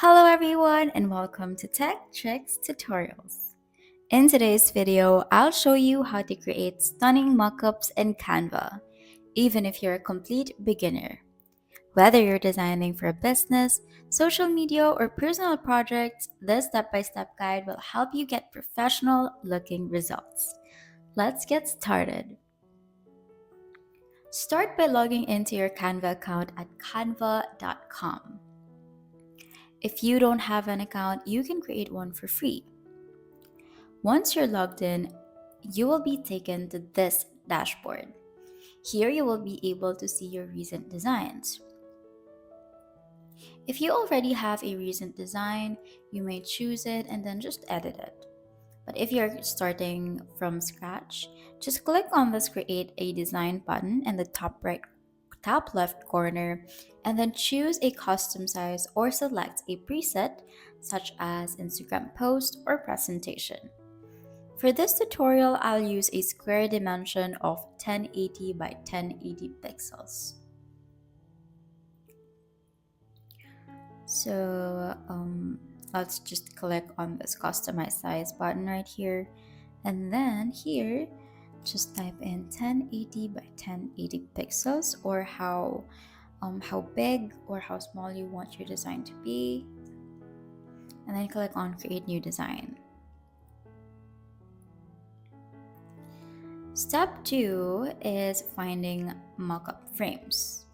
Hello everyone and welcome to Tech Tricks Tutorials. In today's video, I'll show you how to create stunning mockups in Canva, even if you're a complete beginner. Whether you're designing for a business, social media, or personal projects, this step-by-step guide will help you get professional looking results. Let's get started. Start by logging into your Canva account at canva.com. If you don't have an account, you can create one for free. Once you're logged in, you will be taken to this dashboard. Here you will be able to see your recent designs. If you already have a recent design, you may choose it and then just edit it. But if you're starting from scratch, just click on this create a design button in the top left corner and then choose a custom size or select a preset such as Instagram post or presentation. For this tutorial, I'll use a square dimension of 1080 by 1080 pixels. So let's just click on this customize size button right here, and then here just type in 1080 by 1080 pixels, or how big or how small you want your design to be, and then click on create new design. Step 2 is finding mockup frames.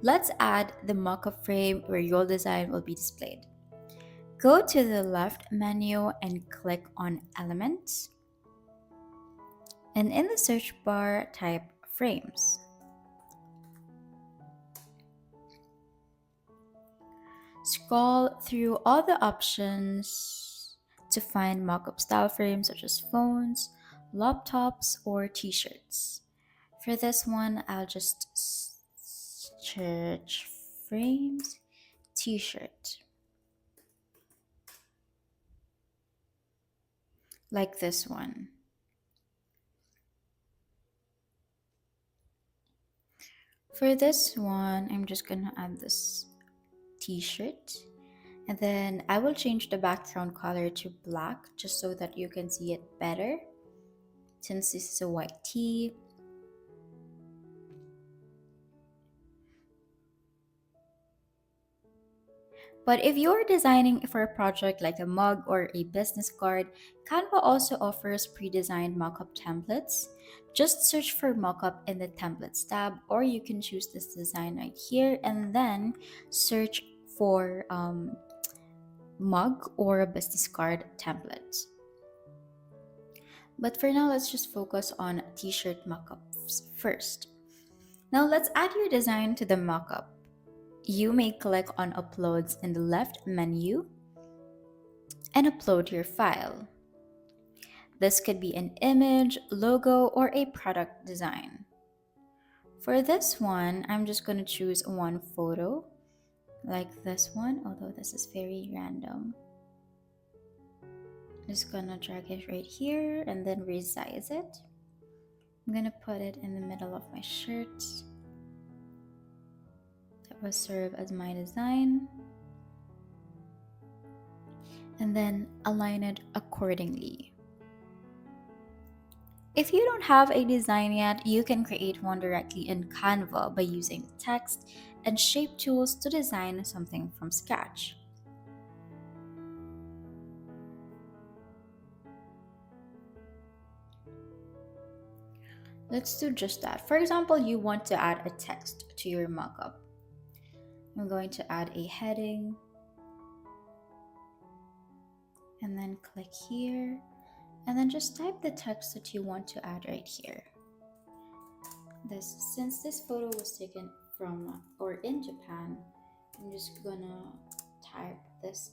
Let's add the mockup frame where your design will be displayed. Go to the left menu and click on Elements. And in the search bar, type Frames. Scroll through all the options to find mockup style frames such as phones, laptops, or t-shirts. For this one, I'll just search frames t-shirt. Like this one. For this one, I'm just gonna add this t-shirt, and then I will change the background color to black just so that you can see it better, since this is a white tee. But if you're designing for a project like a mug or a business card, Canva also offers pre-designed mockup templates. Just search for mockup in the templates tab, or you can choose this design right here and then search for mug or a business card template. But for now, let's just focus on t-shirt mockups first. Now let's add your design to the mockup. You may click on Uploads in the left menu and upload your file. This could be an image, logo, or a product design. For this one, I'm just going to choose one photo, like this one, although this is very random. Just gonna drag it right here and then resize it. I'm gonna put it in the middle of my shirt. That will serve as my design. And then align it accordingly. If you don't have a design yet, you can create one directly in Canva by using text and shape tools to design something from scratch. Let's do just that. For example, you want to add a text to your mockup. I'm going to add a heading and then click here and then just type the text that you want to add right here. Since this photo was taken from or in Japan, I'm just gonna type this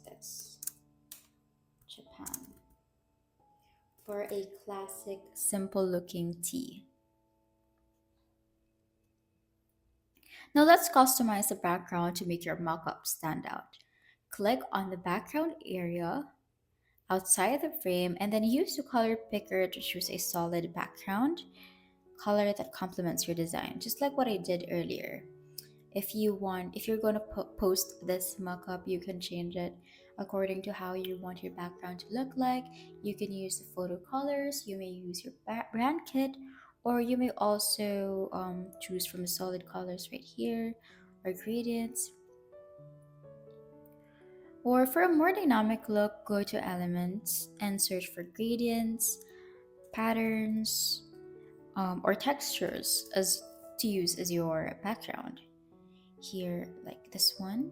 Japan for a classic simple looking tee. Now let's customize the background to make your mockup stand out. Click on the background area outside the frame and then use the color picker to choose a solid background color that complements your design, just like what I did earlier. if you're going to post this mockup, you can change it according to how you want your background to look like. You can use the photo colors, you may use your brand kit, or you may also choose from the solid colors right here or gradients. Or for a more dynamic look, go to elements and search for gradients, patterns, or textures as to use as your background. Here, like this one,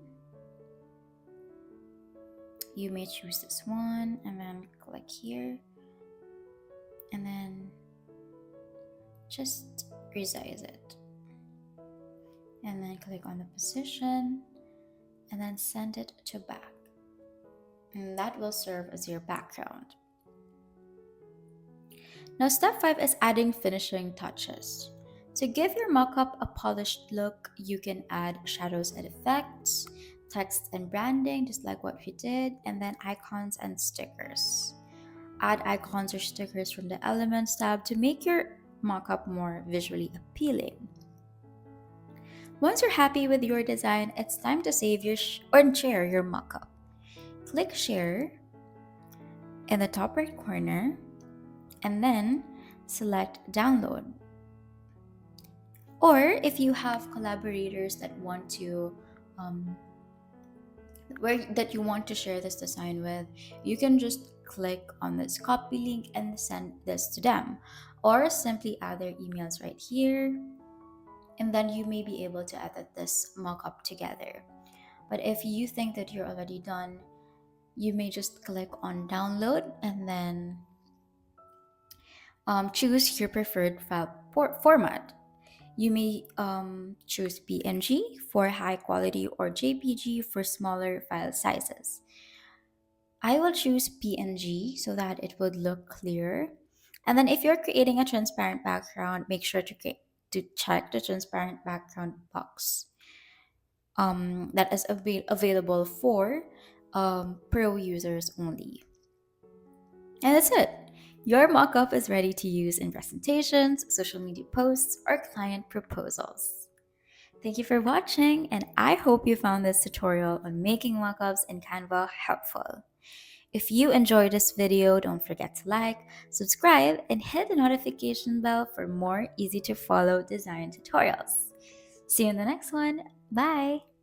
you may choose this one and then click here and then just resize it. And then click on the position and then send it to back. And that will serve as your background. Now, step 5 is adding finishing touches. To give your mockup a polished look, you can add shadows and effects, text and branding, just like what we did, and then icons and stickers. Add icons or stickers from the Elements tab to make your mockup more visually appealing. Once you're happy with your design, it's time to save or share your mockup. Click Share in the top right corner and then select Download. Or if you have collaborators that want to that you want to share this design with, you can just click on this copy link and send this to them, or simply add their emails right here, and then you may be able to edit this mockup together. But if you think that you're already done, you may just click on download and then choose your preferred file format. You may choose PNG for high quality or JPG for smaller file sizes. I will choose PNG so that it would look clearer. And then if you're creating a transparent background, make sure to check the transparent background box that is available for pro users only. And that's it. Your mockup is ready to use in presentations, social media posts, or client proposals. Thank you for watching, and I hope you found this tutorial on making mockups in Canva helpful. If you enjoyed this video, don't forget to like, subscribe, and hit the notification bell for more easy to follow design tutorials. See you in the next one. Bye!